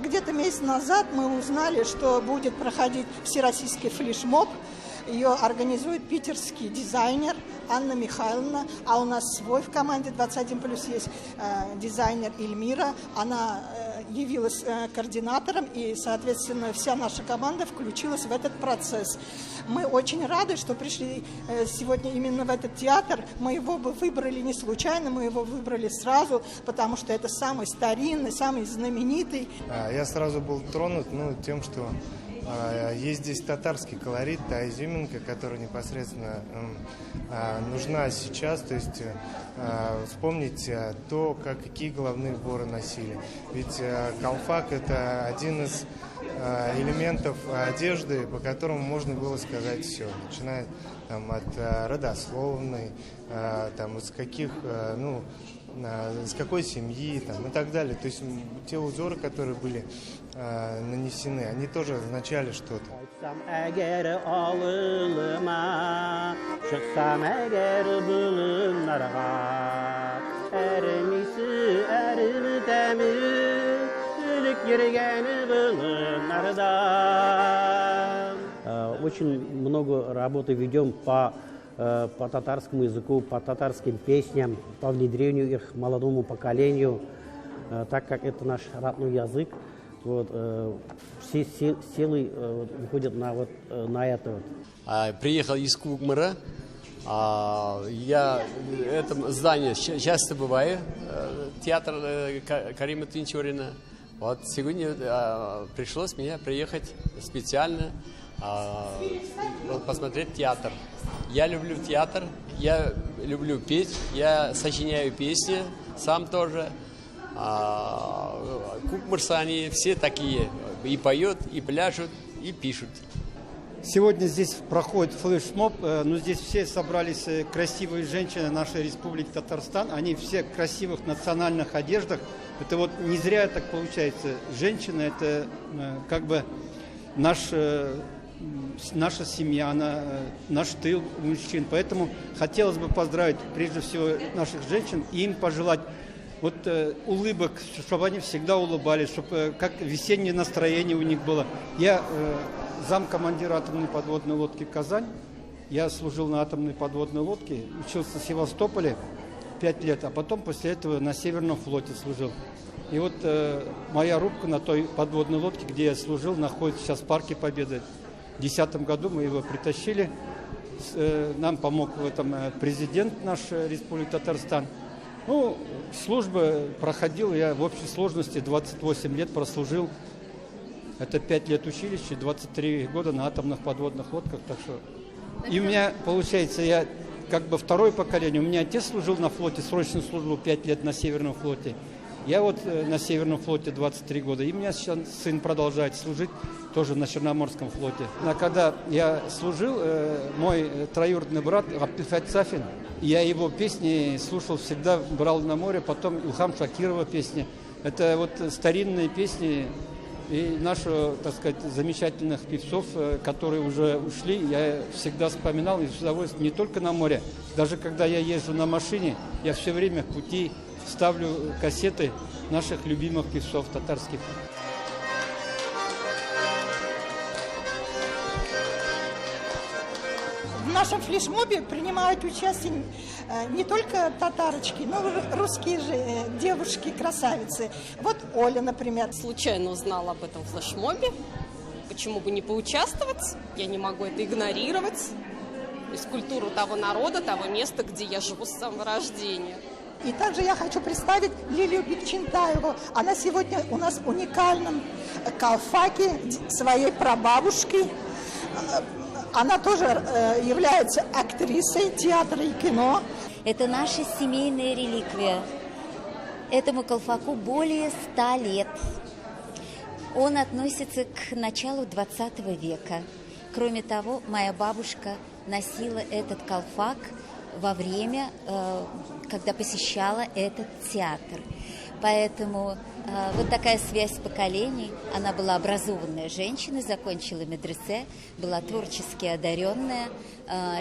Где-то месяц назад мы узнали, что будет проходить всероссийский флешмоб. Ее организует питерский дизайнер Анна Михайловна, а у нас свой в команде 21+, есть дизайнер Эльмира. Она явилась координатором, и, соответственно, вся наша команда включилась в этот процесс. Мы очень рады, что пришли сегодня именно в этот театр. Мы его выбрали не случайно, мы его выбрали сразу, потому что это самый старинный, самый знаменитый. Я сразу был тронут тем, что есть здесь татарский колорит, та изюминка, которая непосредственно нужна сейчас, то есть вспомнить то, какие головные уборы носили. Ведь колфак – это один из элементов одежды, по которому можно было сказать все, начиная от родословной, из каких, с какой семьи и так далее. То есть те узоры, которые были нанесены, они тоже означали что-то. Очень много работы ведем по татарскому языку, по татарским песням, по внедрению их молодому поколению, так как это наш родной язык. Все силы выходят на это. Приехал из Кукмара. Я в этом здании часто бываю, театр Карима Тинчурина. Сегодня пришлось мне приехать специально посмотреть театр. Я люблю театр, я люблю петь, я сочиняю песни, сам тоже. Кукмарцы, они все такие, и поют, и пляшут, и пишут. Сегодня здесь проходит флешмоб, но здесь все собрались красивые женщины нашей республики Татарстан. Они все в красивых национальных одеждах. Это не зря так получается. Женщины – это как бы наша семья, наш тыл мужчин. Поэтому хотелось бы поздравить прежде всего наших женщин и им пожелать улыбок, чтобы они всегда улыбались, чтобы как весеннее настроение у них было. Я замкомандира атомной подводной лодки «Казань». Я служил на атомной подводной лодке, учился в Севастополе 5 лет, а потом после этого на Северном флоте служил. И моя рубка на той подводной лодке, где я служил, находится сейчас в Парке Победы. В 2010 году мы его притащили. Нам помог в этом президент нашей республики Татарстан. Служба проходила, я в общей сложности 28 лет прослужил. Это 5 лет училища, 23 года на атомных подводных лодках. Так что... И у меня, получается, я как бы второе поколение. У меня отец служил на флоте, срочную службу 5 лет на Северном флоте. Я на Северном флоте 23 года. И у меня сейчас сын продолжает служить тоже на Черноморском флоте. Когда я служил, мой троюродный брат Абдельфат Сафин, я его песни слушал всегда, брал на море, потом Илхам Шакирова песни. Это старинные песни и наших, так сказать, замечательных певцов, которые уже ушли, я всегда вспоминал и с удовольствием не только на море. Даже когда я езжу на машине, я все время в пути ставлю кассеты наших любимых певцов татарских. В нашем флешмобе принимают участие не только татарочки, но и русские же девушки-красавицы. Оля, например. Случайно узнала об этом флешмобе. Почему бы не поучаствовать? Я не могу это игнорировать. То есть культуру того народа, того места, где я живу с самого рождения. И также я хочу представить Лилию Бекчентаеву. Она сегодня у нас в уникальном колфаке своей прабабушки. Она тоже является актрисой театра и кино. Это наша семейная реликвия. Этому колфаку более 100 лет. Он относится к началу 20 века. Кроме того, моя бабушка носила этот колфак во время, когда посещала этот театр. Поэтому вот такая связь поколений. Она была образованная женщина, закончила медресе, была творчески одаренная,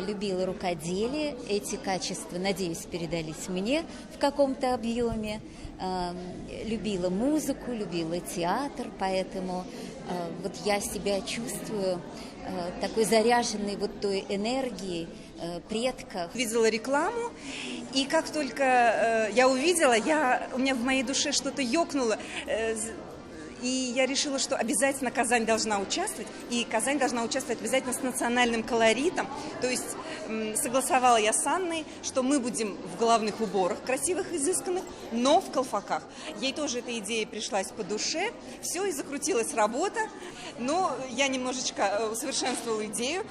любила рукоделие. Эти качества, надеюсь, передались мне в каком-то объеме. Любила музыку, любила театр, поэтому вот я себя чувствую такой заряженной вот той энергией предков. Видела рекламу, и как только я увидела, у меня в моей душе что-то ёкнуло, и я решила, что обязательно Казань должна участвовать, и Казань должна участвовать обязательно с национальным колоритом. То есть согласовала я с Анной, что мы будем в головных уборах красивых, изысканных, но в колфаках. Ей тоже эта идея пришлась по душе, все, и закрутилась работа, но я немножечко усовершенствовала идею.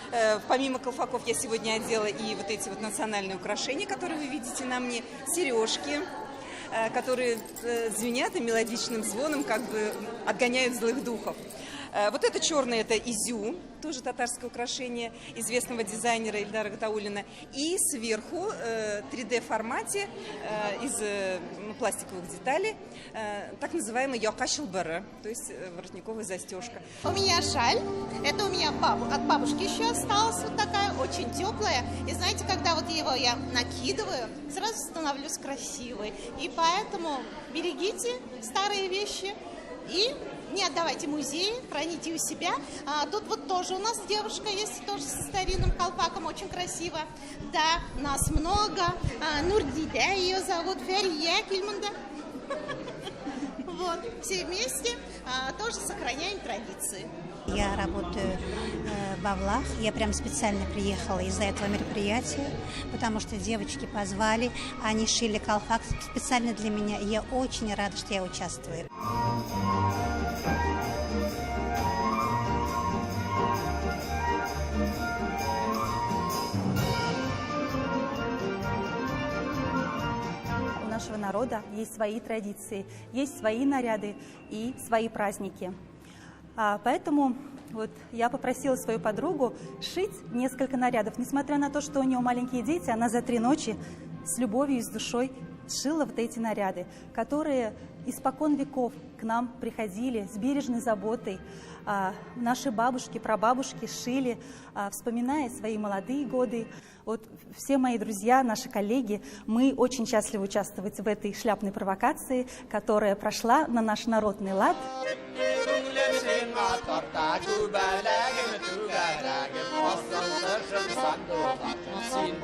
Помимо колфаков я сегодня одела и вот эти вот национальные украшения, которые вы видите на мне, сережки, которые звенят и мелодичным звоном как бы отгоняют злых духов. Вот это черное, это изю, тоже татарское украшение известного дизайнера Ильдара Гатауллина. И сверху 3D-формате из пластиковых деталей, так называемый якашилбара, то есть воротниковая застежка. У меня шаль, это у меня от бабушки еще осталась, вот такая, очень теплая. И знаете, когда вот его я накидываю, сразу становлюсь красивой. И поэтому берегите старые вещи и не отдавайте музею, храните у себя. Тут вот тоже у нас девушка есть, тоже со старинным колпаком, очень красиво. Да, нас много. Нурдида ее зовут, Ферья Кильманда. Вот, все вместе тоже сохраняем традиции. Я работаю в Авлах. Я прям специально приехала из-за этого мероприятия, потому что девочки позвали, они шили колфак специально для меня, и я очень рада, что я участвую. У нашего народа есть свои традиции, есть свои наряды и свои праздники. Поэтому вот я попросила свою подругу шить несколько нарядов. Несмотря на то, что у нее маленькие дети, она за 3 ночи с любовью и с душой сшила вот эти наряды, которые испокон веков к нам приходили с бережной заботой. Наши бабушки, прабабушки шили, вспоминая свои молодые годы. Вот все мои друзья, наши коллеги, мы очень счастливы участвовать в этой шляпной провокации, которая прошла на наш народный лад. Sin